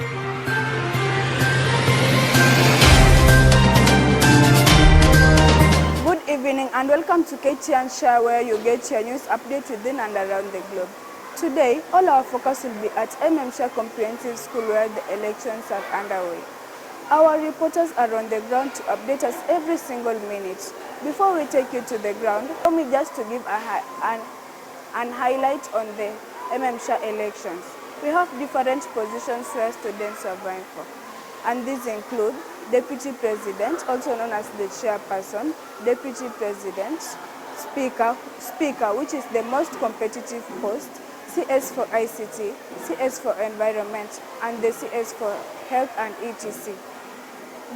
Good evening and welcome to Ktnshah, where you get your news update within and around the globe. Today, all our focus will be at Mm-Shah Comprehensive School, where the elections are underway. Our reporters are on the ground to update us every single minute. Before we take you to the ground, allow me just to give an highlight on the Mm-Shah elections. We have different positions where students are vying for, and these include Deputy President, also known as the Chairperson, Deputy President, Speaker, which is the most competitive post, CS for ICT, CS for Environment, and the CS for Health and ETC.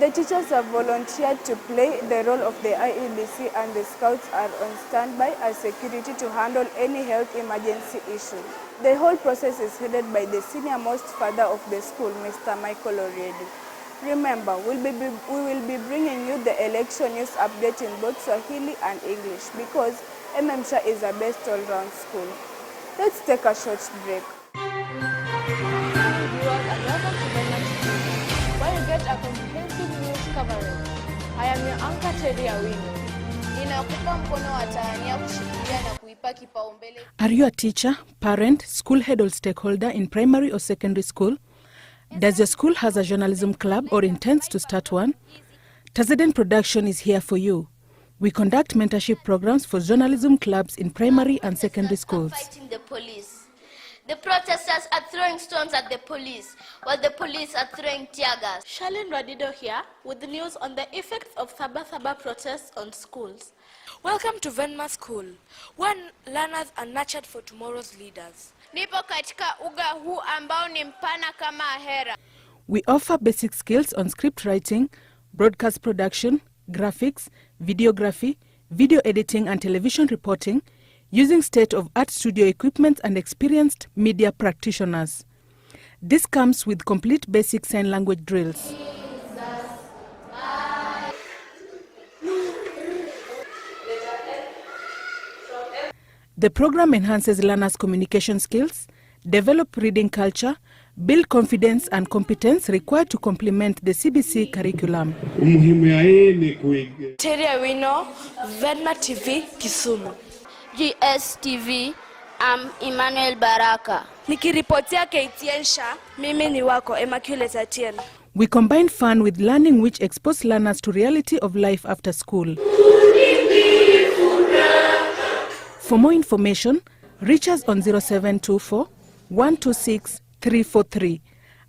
The teachers have volunteered to play the role of the IEBC, and the scouts are on standby as security to handle any health emergency issue. The whole process is headed by the senior-most father of the school, Mr. Michael Oriedi. Remember, we will be bringing you the election news update in both Swahili and English because Mm-Shah is a best all-round school. Let's take a short break. Viewers, and welcome to Mm-Shah TV, where you get a comprehensive news coverage. I am your anchor, Terry Awino. Are you a teacher, parent, school head or stakeholder in primary or secondary school? Does your school has a journalism club or intends to start one? Tazeden Production is here for you. We conduct mentorship programs for journalism clubs in primary and secondary schools. Fighting the police. The protesters are throwing stones at the police, while the police are throwing tear gas. Charlene Radido here with the news on the effects of Sabasaba protests on schools. Welcome to Venma School, where learners are nurtured for tomorrow's leaders. Nipo katika uga huu ambao ni mpana kama ahera. We offer basic skills on script writing, broadcast production, graphics, videography, video editing and television reporting, using state-of-art studio equipment and experienced media practitioners. This comes with complete basic sign language drills. The program enhances learners' communication skills, develop reading culture, build confidence and competence required to complement the CBC curriculum. Terry Awino, Venma TV, Kisumu. GSTV, I'm Emmanuel Baraka. Nikiripotia Ktnshah, mimi ni wako Immaculate Atieno. We combine fun with learning which expose learners to reality of life after school. For more information, reach us on 0724 126 343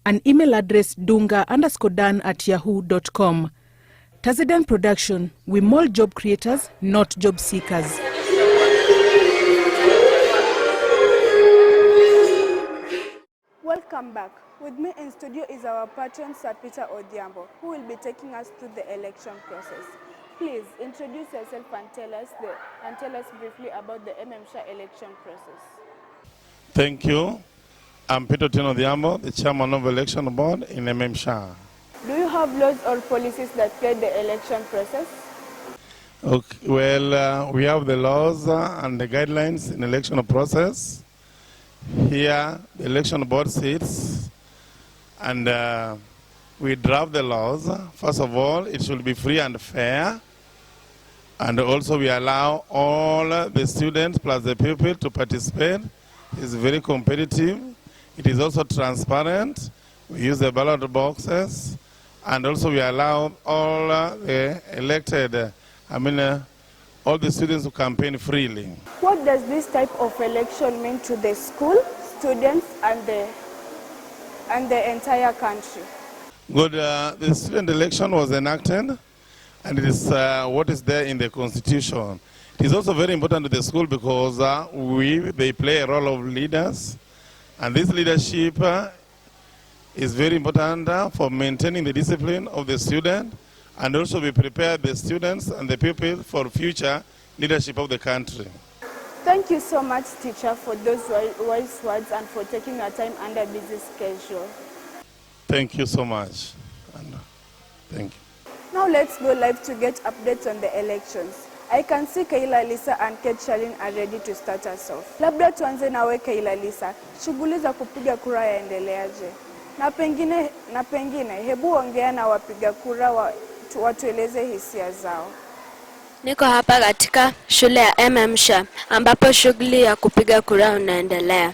and email address dunga_dan@yahoo.com. Tazeden Production, we mold job creators, not job seekers. Welcome back. With me in studio is our patron, Sir Peter Odhiambo, who will be taking us through the election process. Please introduce yourself and tell us briefly about the Mm-Shah election process. Thank you. I'm Peter Odhiambo, the chairman of the election board in Mm-Shah. Do you have laws or policies that guide the election process? Okay. Well, we have the laws and the guidelines in the election process. Here, the election board sits and we draft the laws. First of all, it should be free and fair. And also we allow all the students plus the pupils to participate. It's very competitive. It is also transparent. We use the ballot boxes. And also we allow all the elected, all the students to campaign freely. What does this type of election mean to the school, students, and the entire country? Good. The student election was enacted, and it is what is there in the Constitution. It is also very important to the school because they play a role of leaders, and this leadership is very important for maintaining the discipline of the student, and also we prepare the students and the people for future leadership of the country. Thank you so much, teacher, for those wise words and for taking your time under busy schedule. Thank you so much. And thank you. Now let's go live to get updates on the elections. I can see Kaila Lisa and Kate Charlene are ready to start us off. Labda tuanze nawe Kaila Lisa. Shughuli za kupiga kura yaendeleaje? Na pengine hebu ongea na wapiga kura watueleze hisia zao. Niko hapa katika shule ya Mm-Shah ambapo shughuli ya kupiga kura unaendelea.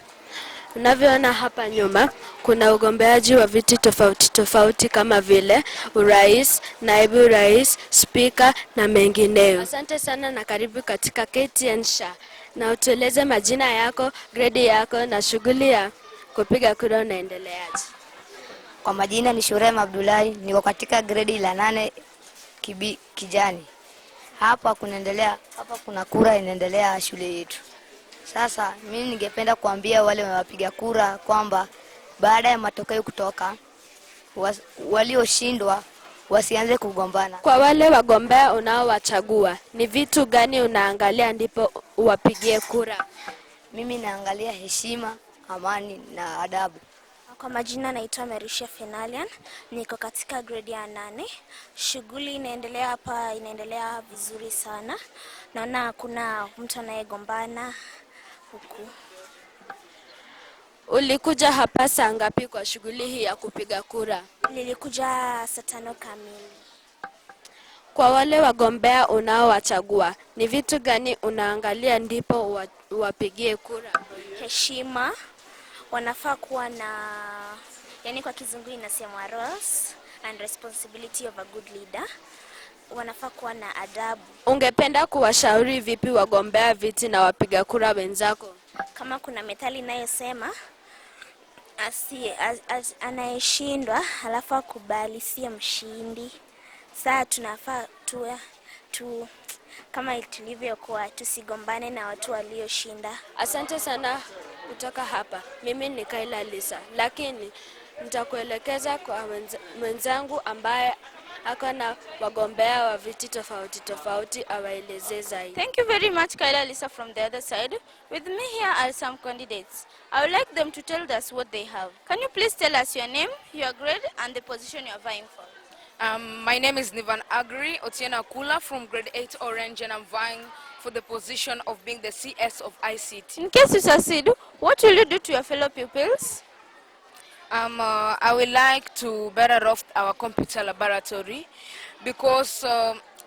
Unavyoona hapa nyuma kuna ugombeaji wa viti tofauti tofauti kama vile urais, naibu rais, spika na mengineyo. Asante sana na karibu katika Ktnshah. Na utueleze majina yako, grade yako na shughuli ya kupiga kura unaendeleaje? Kwa majina ni Shurem Abdullahi, niko katika grade la 8 kijani. Hapa kuna kura inaendelea shule yetu. Sasa mimi ningependa kuambia wale wapiga kura kwamba baada ya matokeo kutoka walioshindwa wasianze kugombana. Kwa wale wagombea unaowachagua, ni vitu gani unaangalia ndipo uwapigie kura? Mimi naangalia heshima, amani na adabu. Kwa majina naitwa Merusha Fenalian, niko katika grade ya 8. Shughuli inaendelea hapa, inaendelea vizuri sana. Naona hakuna mtu anayegombana huku. Ulikuja hapa saa ngapi kwa shughuli hii ya kupiga kura? Nilikuja saa 5 kamili. Kwa wale wagombea unaowachagua, ni vitu gani unaangalia ndipo uwapigie kura? Heshima, wanafaa kuwa na, yani kwa kizungu inasema roles and responsibility of a good leader. Wanafaa kuwa na adabu. Ungependa kuwashauri vipi wagombea viti na wapiga kura wenzako? Kama kuna methali inayosema anayeshindwa alafu akubali si mshindi. Sasa tunafaa kama tulivyokuwa tusigombane na watu walioshinda. Asante sana kutoka hapa. Mimi ni Kaila Lisa, lakini nitakuelekeza kwa mwenzangu ambaye ako na wagombea wa viti tofauti tofauti awaeleze zaidi. Thank you very much, Kaila Lisa from the other side. With me here are some candidates. I would like them to tell us what they have. Can you please tell us your name, your grade, and the position you are vying for? My name is Nivan Agri Otiena Kula from grade 8 Orange, and I'm vying for the position of being the CS of ICT. In case you succeed, what will you do to your fellow pupils? I would like to better off our computer laboratory, because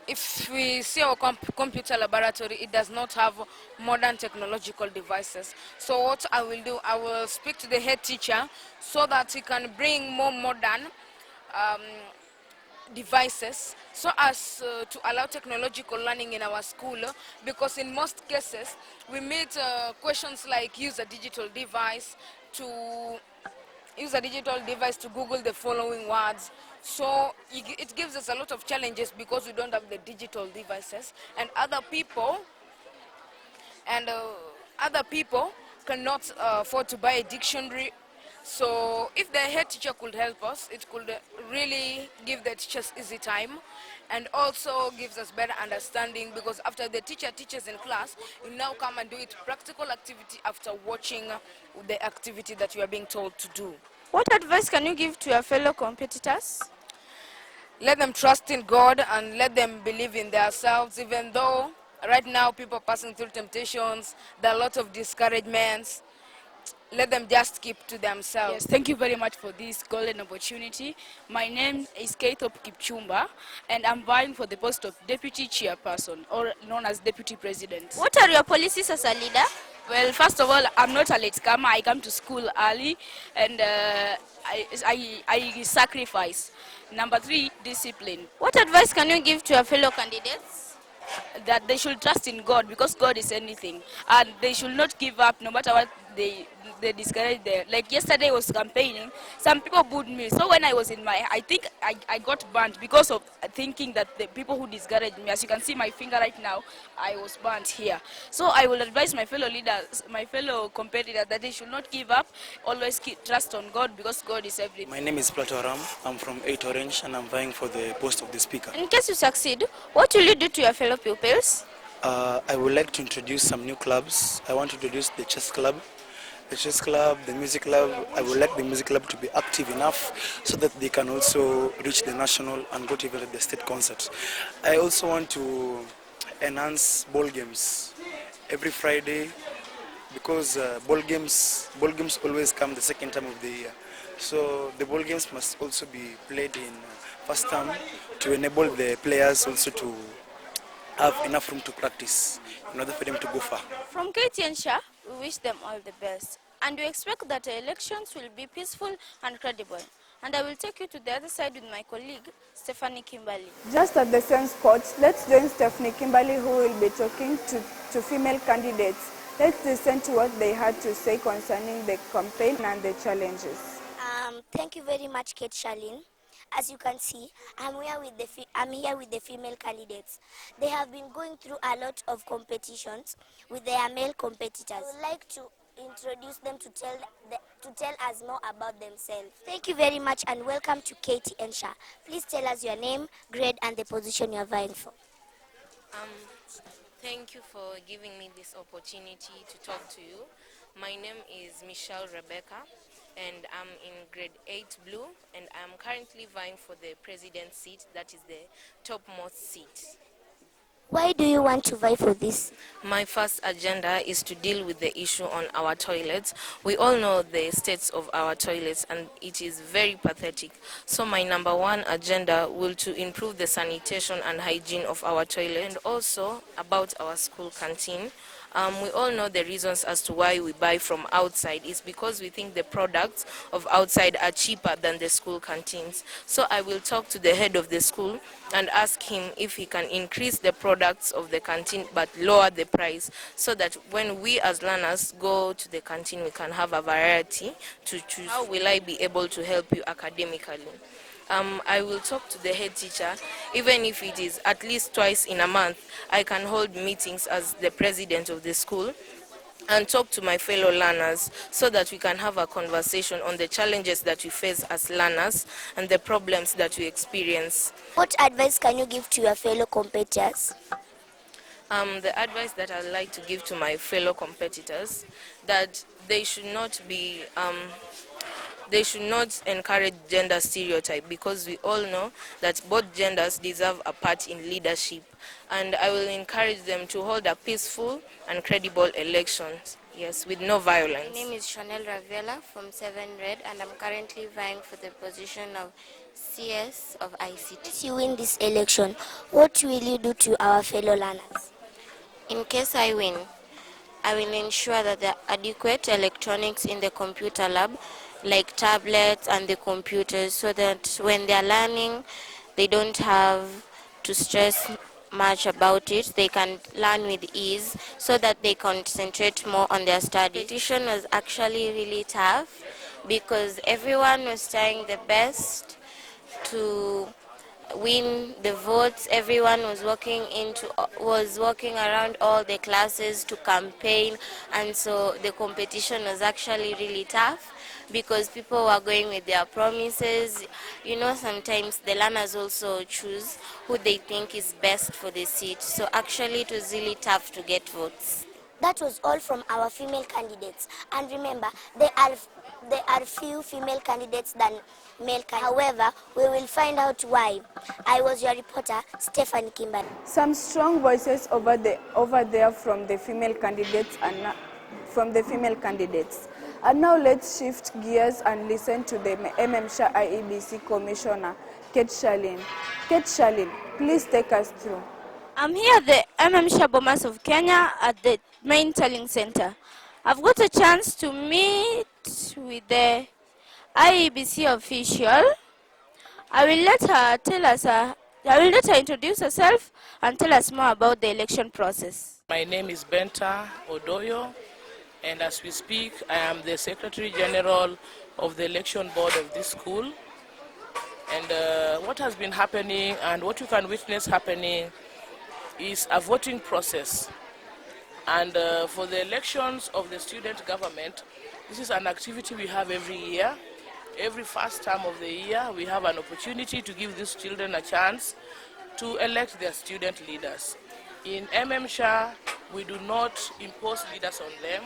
if we see our computer laboratory, it does not have modern technological devices. So what I will do, I will speak to the head teacher so that he can bring more modern devices so as to allow technological learning in our school, because in most cases we meet questions like use a digital device to Google the following words. So it gives us a lot of challenges because we don't have the digital devices, and other people cannot afford to buy a dictionary. So if the head teacher could help us, it could really give the teachers easy time and also gives us better understanding, because after the teacher teaches in class, you now come and do it practical activity after watching the activity that you are being told to do. What advice can you give to your fellow competitors? Let them trust in God and let them believe in themselves, even though right now people are passing through temptations, there are a lot of discouragements. Let them just keep to themselves. Yes, thank you very much for this golden opportunity. My name is Keithop Kipchumba, and I'm vying for the post of Deputy Chairperson, or known as Deputy President. What are your policies as a leader? Well, first of all, I'm not a late comer. I come to school early, and I sacrifice. Number 3, discipline. What advice can you give to your fellow candidates? That they should trust in God, because God is anything, and they should not give up no matter what they discourage there. Like yesterday I was campaigning, some people booed me. So when I was I think I got burnt because of thinking that the people who discouraged me, as you can see my finger right now, I was burnt here. So I will advise my fellow leaders, my fellow competitors, that they should not give up, always trust on God, because God is everything. My name is Plato Aram. I'm from 8 Orange, and I'm vying for the post of the speaker. In case you succeed, what will you do to your fellow pupils? I would like to introduce some new clubs. I want to introduce the chess club, the music club. I would like the music club to be active enough so that they can also reach the national and go to even the state concerts. I also want to enhance ball games every Friday, because ball games always come the second time of the year. So the ball games must also be played in first term to enable the players also to have enough room to practice in order for them to go far. From KTN we wish them all the best. And we expect that the elections will be peaceful and credible. And I will take you to the other side with my colleague, Stephanie Kimberly. Just at the same spot, let's join Stephanie Kimberly, who will be talking to female candidates. Let's listen to what they had to say concerning the campaign and the challenges. Thank you very much, Kate Charlene. As you can see, I'm here with the female candidates. They have been going through a lot of competitions with their male competitors. I would like to introduce them to tell us more about themselves. Thank you very much and welcome to KTN. Please tell us your name, grade, and the position you are vying for. Thank you for giving me this opportunity to talk to you. My name is Michelle Rebecca, and I'm in grade 8 blue, and I'm currently vying for the president's seat, that is the topmost seat. Why do you want to vie for this? My first agenda is to deal with the issue on our toilets. We all know the states of our toilets and it is very pathetic. So my number one agenda will to improve the sanitation and hygiene of our toilet, and also about our school canteen. We all know the reasons as to why we buy from outside. It's because we think the products of outside are cheaper than the school canteens. So I will talk to the head of the school and ask him if he can increase the products of the canteen but lower the price, so that when we as learners go to the canteen we can have a variety to choose. How will I be able to help you academically? I will talk to the head teacher, even if it is at least twice in a month. I can hold meetings as the president of the school and talk to my fellow learners so that we can have a conversation on the challenges that we face as learners and the problems that we experience. What advice can you give to your fellow competitors? The advice that I'd like to give to my fellow competitors, that they should not encourage gender stereotype, because we all know that both genders deserve a part in leadership, and I will encourage them to hold a peaceful and credible elections, yes, with no violence. My name is Chanel Ravela from 7th grade, and I'm currently vying for the position of CS of ICT. If you win this election, what will you do to our fellow learners? In case I win, I will ensure that there are adequate electronics in the computer lab, like tablets and the computers, so that when they are learning, they don't have to stress much about it. They can learn with ease so that they concentrate more on their studies. The competition was actually really tough because everyone was trying the best to win the votes. Everyone was working around all the classes to campaign, and so the competition was actually really tough because people were going with their promises. You know, sometimes the learners also choose who they think is best for the seat, so actually it was really tough to get votes. That was all from our female candidates, and remember, there are few female candidates than male candidates. However, we will find out why. I was your reporter, Stephanie Kimberly. Some strong voices over there from the female candidates And now let's shift gears and listen to the Mm-Shah IEBC Commissioner, Kate Charlene. Kate Charlene, please take us through. I'm here at the Mm-Shah Bomas of Kenya at the main tallying center. I've got a chance to meet with the IEBC official. I will let her introduce herself and tell us more about the election process. My name is Benta Odoyo, and as we speak, I am the Secretary General of the Election Board of this school. And what has been happening and what you can witness happening is a voting process. And for the elections of the student government, this is an activity we have every year. Every first term of the year, we have an opportunity to give these children a chance to elect their student leaders. In Mm-Shah, we do not impose leaders on them,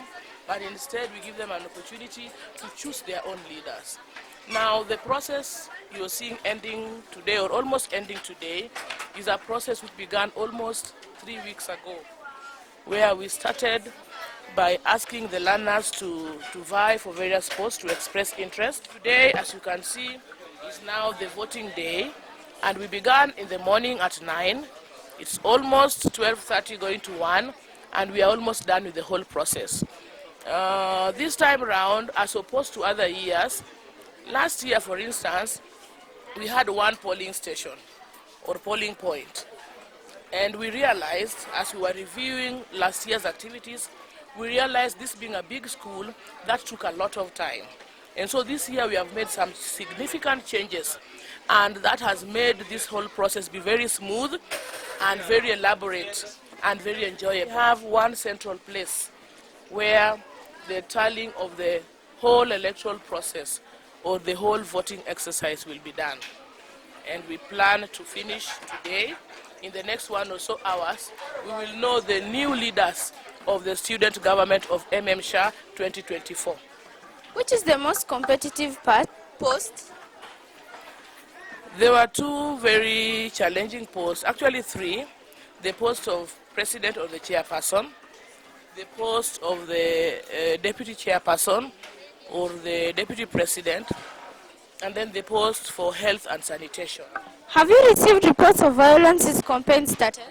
but instead we give them an opportunity to choose their own leaders. Now, the process you're seeing ending today, or almost ending today, is a process which began almost 3 weeks ago, where we started by asking the learners to vie for various posts to express interest. Today, as you can see, is now the voting day, and we began in the morning at 9. It's almost 12:30 going to 1, and we are almost done with the whole process. This time around, as opposed to other years, last year, for instance, we had one polling station or polling point. And we realized, as we were reviewing last year's activities, we realized this being a big school, that took a lot of time. And so this year we have made some significant changes, and that has made this whole process be very smooth and very elaborate and very enjoyable. We have one central place where the tallying of the whole electoral process or the whole voting exercise will be done. And we plan to finish today. In the next 1 or so hours, we will know the new leaders of the student government of Mm-Shah 2024. Which is the most competitive post? There were two very challenging posts, actually three. The post of president or the chairperson, the post of the deputy chairperson or the deputy president, and then the post for health and sanitation. Have you received reports of violence since campaign started?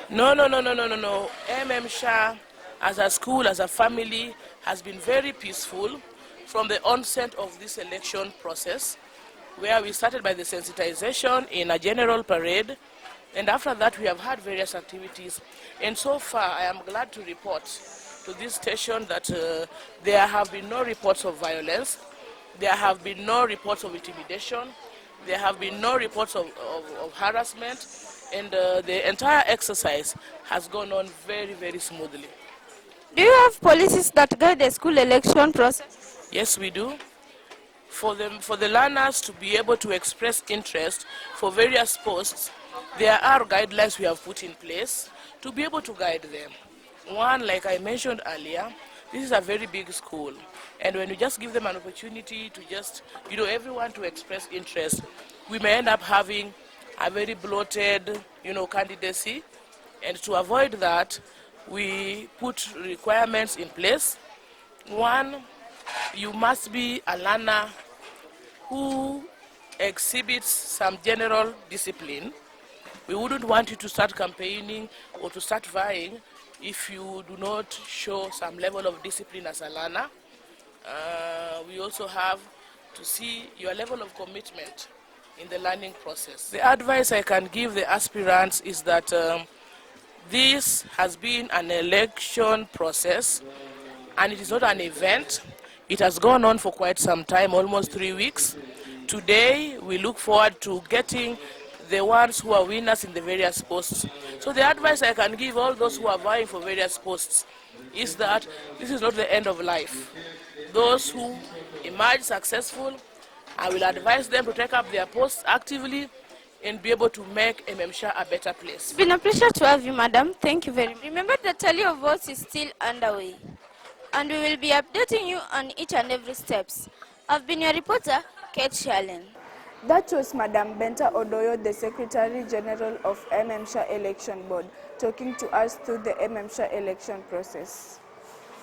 No. Mm-Shah, as a school, as a family, has been very peaceful from the onset of this election process, where we started by the sensitization in a general parade, and after that we have had various activities. And so far, I am glad to report to this station that there have been no reports of violence, there have been no reports of intimidation, there have been no reports of harassment, and the entire exercise has gone on very, very smoothly. Do you have policies that guide the school election process? Yes, we do. For the learners to be able to express interest for various posts, there are guidelines we have put in place to be able to guide them. One, like I mentioned earlier, this is a very big school, and when you just give them an opportunity to just, everyone to express interest, we may end up having a very bloated, candidacy, and to avoid that, we put requirements in place. One, you must be a learner who exhibits some general discipline. We wouldn't want you to start campaigning or to start vying if you do not show some level of discipline as a learner. We also have to see your level of commitment in the learning process. The advice I can give the aspirants is that this has been an election process, and it is not an event. It has gone on for quite some time, almost 3 weeks. Today, we look forward to getting the ones who are winners in the various posts. So the advice I can give all those who are vying for various posts is that this is not the end of life. Those who emerge successful, I will advise them to take up their posts actively and be able to make Mm-Shah a better place. It's been a pleasure to have you, madam. Thank you very much. Remember, the tally of votes is still underway, and we will be updating you on each and every steps. I've been your reporter, Kate Shalin. That was Madam Benta Odoyo, the Secretary General of Mm-Shah Election Board, talking to us through the Mm-Shah election process.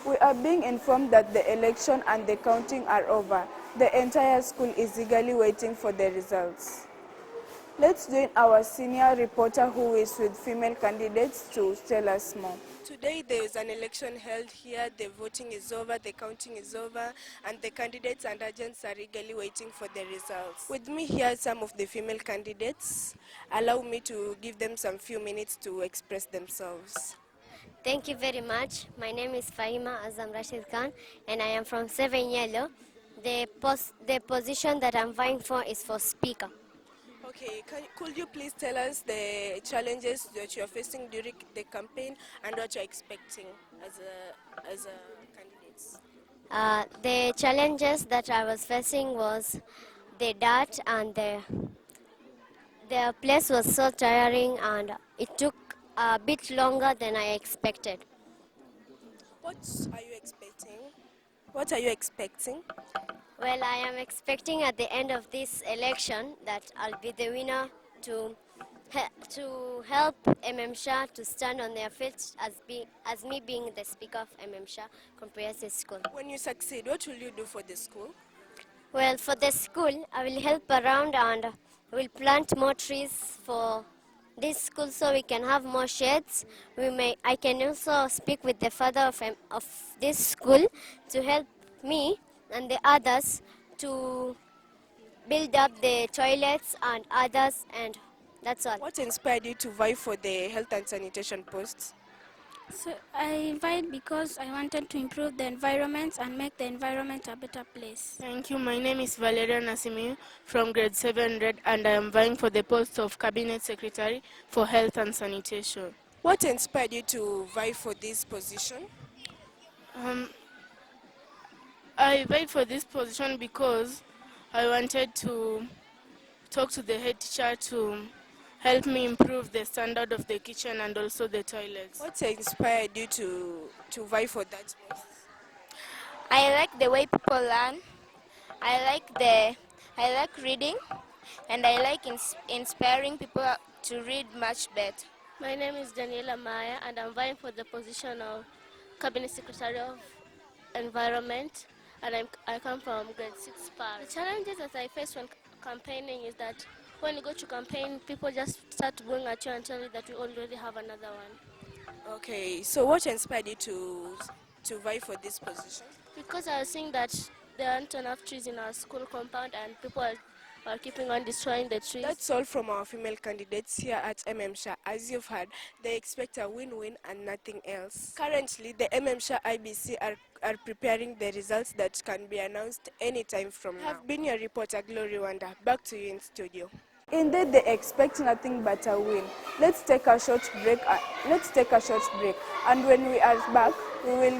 We are being informed that the election and the counting are over. The entire school is eagerly waiting for the results. Let's join our senior reporter who is with female candidates to tell us more. Today there is an election held here, the voting is over, the counting is over, and the candidates and agents are eagerly waiting for the results. With me here are some of the female candidates. Allow me to give them some few minutes to express themselves. Thank you very much. My name is Fahima Azam Rashid Khan, and I am from 7 Yellow. The position that I'm vying for is for speaker. Okay, could you please tell us the challenges that you're facing during the campaign and what you're expecting as a candidate? The challenges that I was facing was the dirt, and the place was so tiring, and it took a bit longer than I expected. What are you expecting? What are you expecting? Well, I am expecting at the end of this election that I'll be the winner to to help Mm-Shah to stand on their feet as me being the speaker of Mm-Shah Comprehensive School. When you succeed, what will you do for the school? Well, for the school, I will help around and will plant more trees for this school so we can have more shades. I can also speak with the father of this school to help me and the others to build up the toilets and others, and that's all. What inspired you to vie for the health and sanitation posts? So I invite because I wanted to improve the environment and make the environment a better place. Thank you. My name is Valeria Nasimi from grade 700 and I am vying for the post of Cabinet Secretary for Health and Sanitation. What inspired you to vie for this position? I vied for this position because I wanted to talk to the head teacher to help me improve the standard of the kitchen and also the toilets. What inspired you to vie for that post? I like the way people learn. I like reading, and I like inspiring people to read much better. My name is Daniela Maya and I'm vying for the position of Cabinet Secretary of Environment, and I come from grade 6 PAR. The challenges that I face when campaigning is that when you go to campaign, people just start going at you and tell you that we already have another one. Okay, so what inspired you to vie for this position? Because I was seeing that there aren't enough trees in our school compound and people are keeping on destroying the trees. That's all from our female candidates here at Mm-Shah. As you've heard, they expect a win-win and nothing else. Currently, the Mm-Shah IBC are preparing the results that can be announced anytime from now. Have been your reporter, Glory Wanda. Back to you in studio. Indeed, they expect nothing but a win. Let's take a short break. And when we are back, we will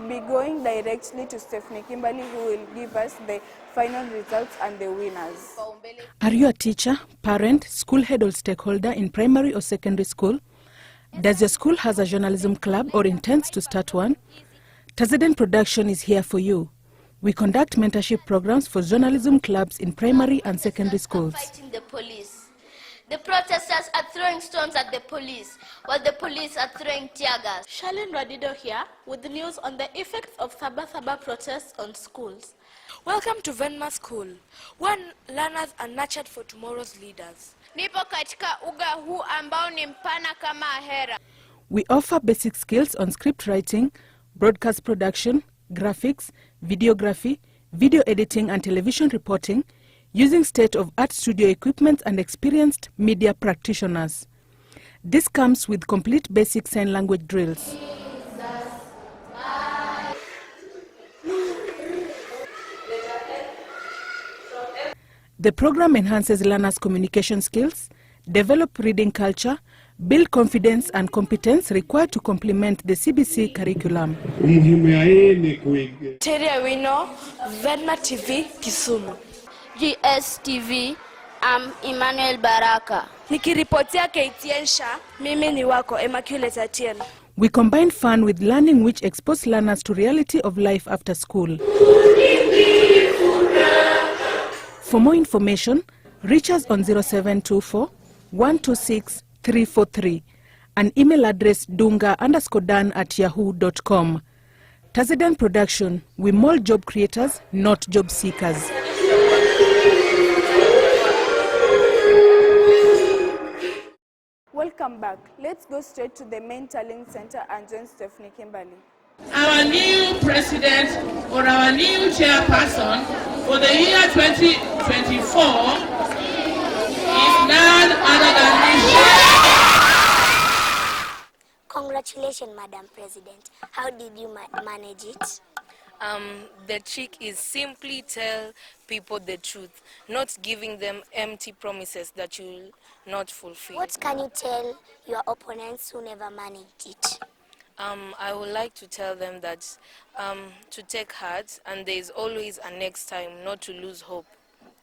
be going directly to Stephanie Kimberly, who will give us the final results and the winners. Are you a teacher, parent, school head or stakeholder in primary or secondary school? Does your school has a journalism club or intends to start one? Tazeden Production is here for you. We conduct mentorship programs for journalism clubs in primary and secondary schools. Fighting the police. The protesters are throwing stones at the police, while the police are throwing tear gas. Charlene Radido here with the news on the effects of Thaba protests on schools. Welcome to Venma School, when learners are nurtured for tomorrow's leaders. Nipo katika uga huu ambao ni mpana kama ahera. We offer basic skills on script writing, broadcast production, graphics, videography, video editing and television reporting, using state-of-art studio equipment and experienced media practitioners. This comes with complete basic sign language drills. The program enhances learners' communication skills, develop reading culture, build confidence and competence required to complement the CBC curriculum. Teria Wino, Venma TV, Kisumu. GSTV, I'm Emmanuel Baraka. Nikiripotia KTN, mimi ni wako Immaculate Atieno. We combine fun with learning which expose learners to reality of life after school. For more information, reach us on 0724 126 343 and email address dunga_dan@yahoo.com. Tazeden Production, we mold job creators, not job seekers. Welcome back. Let's go straight to the main talent center and join Stephanie Kimberly. Our new president or our new chairperson for the year 2024 is none other than Congratulations, Madam President. How did you manage it? The trick is simply tell people the truth, not giving them empty promises that you will not fulfill. What can you tell your opponents who never managed it? I would like to tell them that to take heart and there is always a next time, not to lose hope.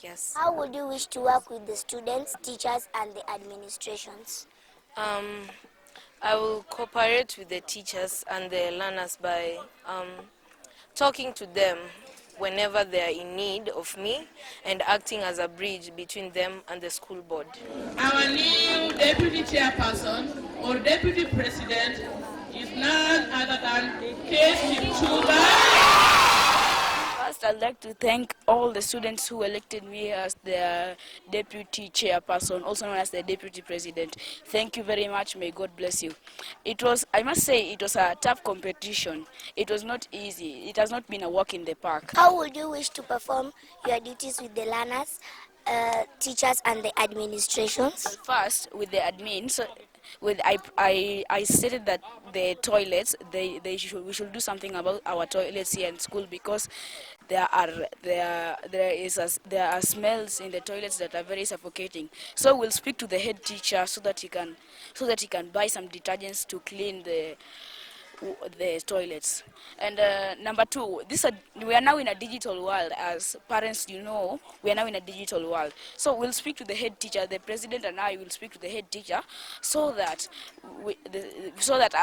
Yes. How would you wish to work with the students, teachers, and the administrations? I will cooperate with the teachers and the learners by talking to them whenever they are in need of me and acting as a bridge between them and the school board. Our new deputy chairperson or deputy president is none other than Ktnshah. First, I'd like to thank all the students who elected me as their deputy chairperson, also known as the deputy president. Thank you very much. May God bless you. I must say, it was a tough competition. It was not easy. It has not been a walk in the park. How would you wish to perform your duties with the learners, teachers, and the administrations? First, with the admin, I stated that the toilets, we should do something about our toilets here in school, because there are smells in the toilets that are very suffocating. So we'll speak to the head teacher so that he can buy some detergents to clean the toilets. And number two, we are now in a digital world. As parents, we are now in a digital world. So we'll speak to the head teacher, the president and I will speak to the head teacher, so that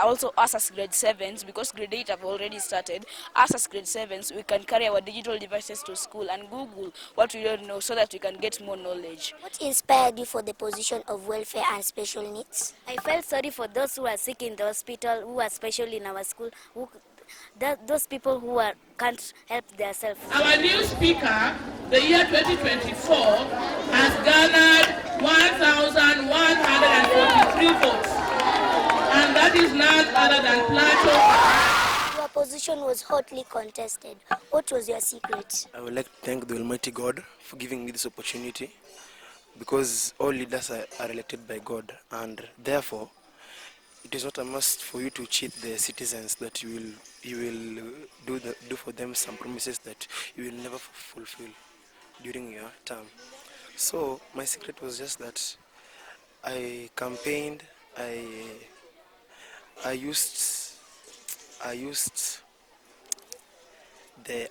also us as grade 7s, because grade 8 have already started, us as grade 7s, we can carry our digital devices to school and Google what we don't know, so that we can get more knowledge. What inspired you for the position of welfare and special needs? I felt sorry for those who are sick in the hospital, who are special in our school, those people who can't help themselves. Our new speaker, the year 2024, has garnered 1,143 votes. And that is none other than Plato. Your position was hotly contested. What was your secret? I would like to thank the Almighty God for giving me this opportunity, because all leaders are elected by God, and therefore it is not a must for you to cheat the citizens, that you will do for them some promises that you will never fulfill during your term. So my secret was just that I campaigned, I used the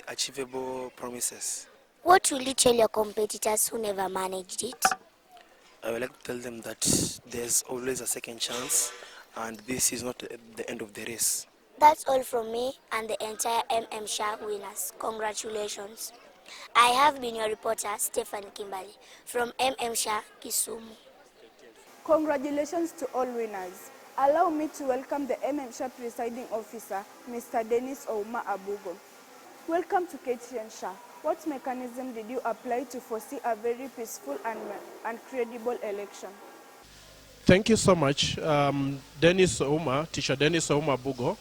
achievable promises. What will you tell your competitors who never managed it? I would like to tell them that there's always a second chance, and this is not the end of the race. That's all from me and the entire Mm-Shah winners. Congratulations. I have been your reporter, Stephen Kimberly, from Mm-Shah, Kisumu. Congratulations to all winners. Allow me to welcome the Mm-Shah presiding officer, Mr. Dennis Ouma Abugo. Welcome to Ktnshah. What mechanism did you apply to foresee a very peaceful and credible election? Thank you so much. Dennis Ouma, teacher Dennis Ouma Abugo.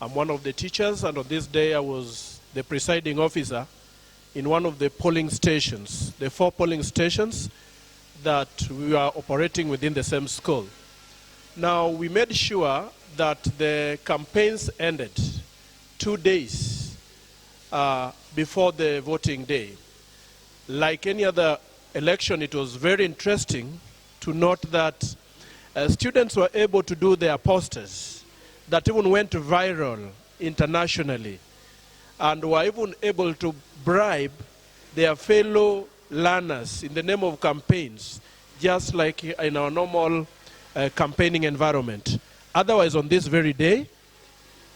I'm one of the teachers, and on this day I was the presiding officer in one of the polling stations, the 4 polling stations that we are operating within the same school. Now, we made sure that the campaigns ended 2 days before the voting day. Like any other election, it was very interesting to note that students were able to do their posters that even went viral internationally, and were even able to bribe their fellow learners in the name of campaigns, just like in our normal campaigning environment. Otherwise, on this very day,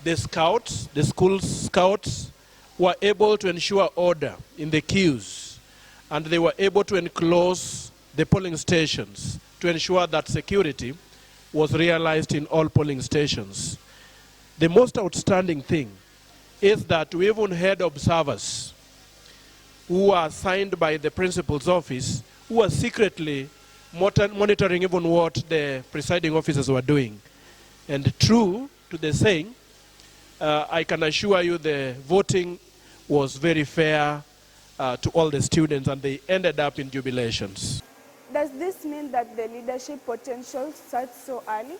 the scouts, the school scouts, were able to ensure order in the queues, and they were able to enclose the polling stations to ensure that security was realized in all polling stations. The most outstanding thing is that we even had observers who are assigned by the principal's office, who are secretly monitoring even what the presiding officers were doing. And true to the saying, I can assure you the voting was very fair to all the students, and they ended up in jubilations. Does this mean that the leadership potential starts so early?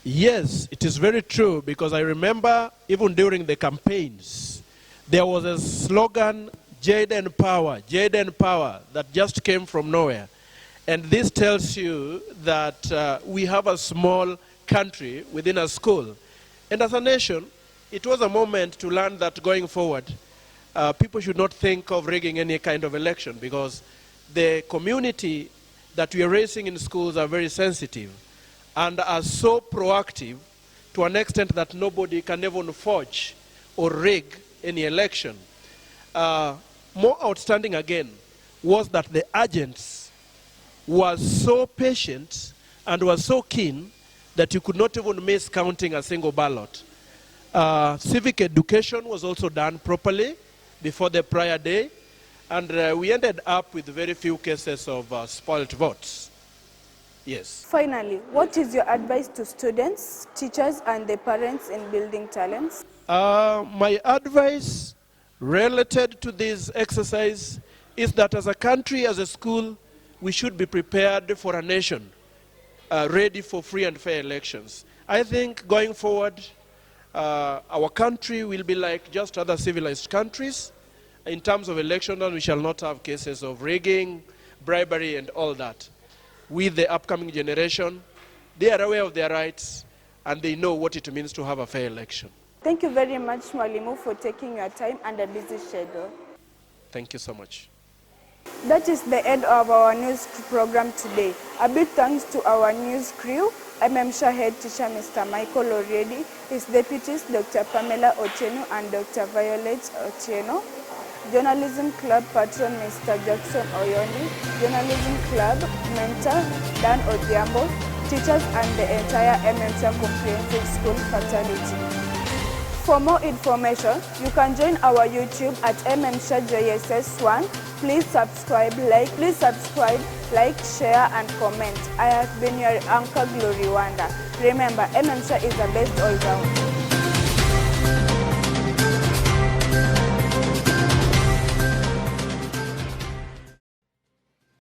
Yes, it is very true, because I remember even during the campaigns, there was a slogan, Jaden Power, that just came from nowhere. And this tells you that we have a small country within a school. And as a nation, it was a moment to learn that going forward, people should not think of rigging any kind of election, because the community that we are raising in schools are very sensitive and are so proactive to an extent that nobody can even forge or rig any election. More outstanding again was that the agents were so patient and were so keen that you could not even miss counting a single ballot. Civic education was also done properly before the prior day, and we ended up with very few cases of spoiled votes. Yes. Finally, what is your advice to students, teachers, and the parents in building talents? My advice related to this exercise is that as a country, as a school, we should be prepared for a nation ready for free and fair elections. I think going forward, our country will be like just other civilized countries in terms of elections, and we shall not have cases of rigging, bribery, and all that. With the upcoming generation, they are aware of their rights and they know what it means to have a fair election. Thank you very much, Mwalimu, for taking your time and a busy schedule. Thank you so much. That is the end of our news program today. A big thanks to our news crew, Mm-Shah head teacher Mr. Michael Oredi, his deputies Dr. Pamela Otieno and Dr. Violet Otieno, Journalism Club patron Mr. Jackson Oyondi, Journalism Club mentor Dan Odhiambo, teachers and the entire Mm-Shah Comprehensive School fraternity. For more information, you can join our YouTube at Mm-Shah JSS1. Please subscribe, like, share, and comment. I have been your anchor, Glory Wanda. Remember, Mm-Shah is the best all round.